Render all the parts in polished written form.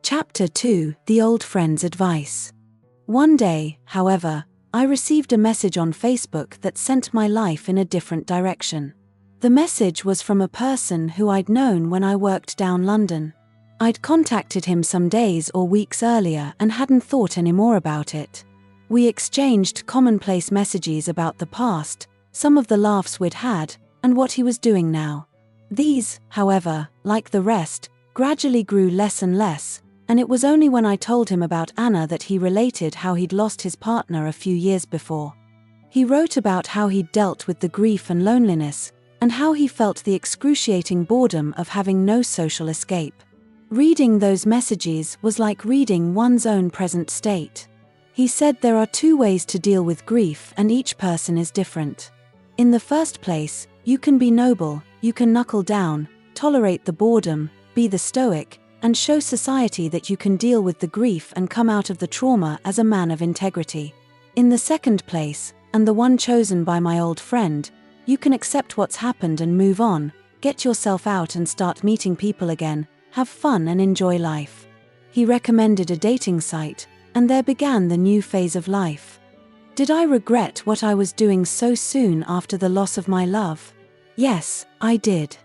Chapter 2: The Old Friend's Advice. One day, however, I received a message on Facebook that sent my life in a different direction. The message was from a person who I'd known when I worked down London. I'd contacted him some days or weeks earlier and hadn't thought any more about it. We exchanged commonplace messages about the past, some of the laughs we'd had, and what he was doing now. These, however, like the rest, gradually grew less and less, and it was only when I told him about Anna that he related how he'd lost his partner a few years before. He wrote about how he'd dealt with the grief and loneliness, and how he felt the excruciating boredom of having no social escape. Reading those messages was like reading one's own present state. He said there are two ways to deal with grief and each person is different. In the first place, you can be noble, you can knuckle down, tolerate the boredom, be the stoic, and show society that you can deal with the grief and come out of the trauma as a man of integrity. In the second place, and the one chosen by my old friend, you can accept what's happened and move on, get yourself out and start meeting people again, have fun and enjoy life. He recommended a dating site, and there began the new phase of life. Did I regret what I was doing so soon after the loss of my love? Yes, I did.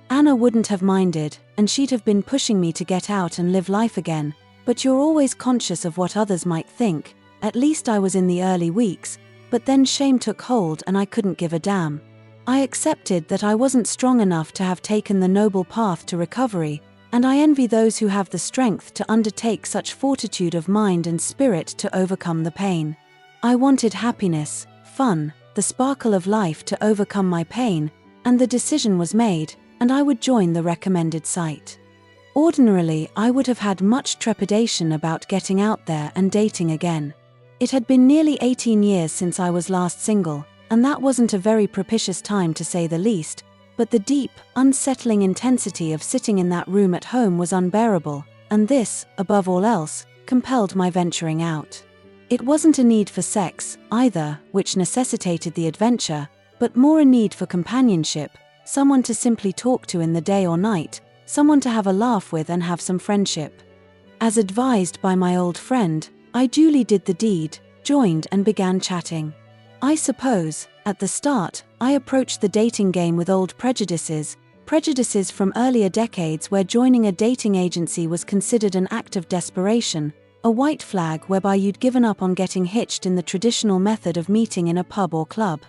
Anna wouldn't have minded, and she'd have been pushing me to get out and live life again, but you're always conscious of what others might think. At least I was in the early weeks, but then shame took hold and I couldn't give a damn. I accepted that I wasn't strong enough to have taken the noble path to recovery, and I envy those who have the strength to undertake such fortitude of mind and spirit to overcome the pain. I wanted happiness, fun, the sparkle of life to overcome my pain, and the decision was made, and I would join the recommended site. Ordinarily, I would have had much trepidation about getting out there and dating again. It had been nearly 18 years since I was last single, and that wasn't a very propitious time to say the least, but the deep, unsettling intensity of sitting in that room at home was unbearable, and this, above all else, compelled my venturing out. It wasn't a need for sex, either, which necessitated the adventure, but more a need for companionship, someone to simply talk to in the day or night, someone to have a laugh with and have some friendship. As advised by my old friend, I duly did the deed, joined and began chatting. I suppose, at the start, I approached the dating game with old prejudices from earlier decades where joining a dating agency was considered an act of desperation, a white flag whereby you'd given up on getting hitched in the traditional method of meeting in a pub or club.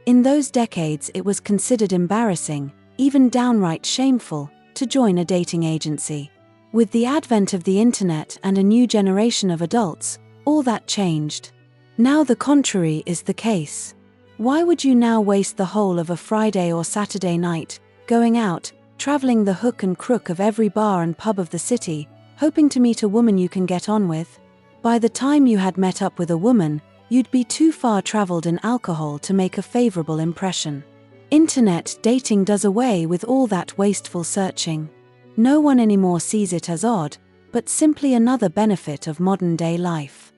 In those decades it was considered embarrassing, even downright shameful, to join a dating agency. With the advent of the internet and a new generation of adults, all that changed. Now the contrary is the case. Why would you now waste the whole of a Friday or Saturday night, going out, traveling the hook and crook of every bar and pub of the city, hoping to meet a woman you can get on with? By the time you had met up with a woman, you'd be too far traveled in alcohol to make a favorable impression. Internet dating does away with all that wasteful searching. No one anymore sees it as odd, but simply another benefit of modern-day life.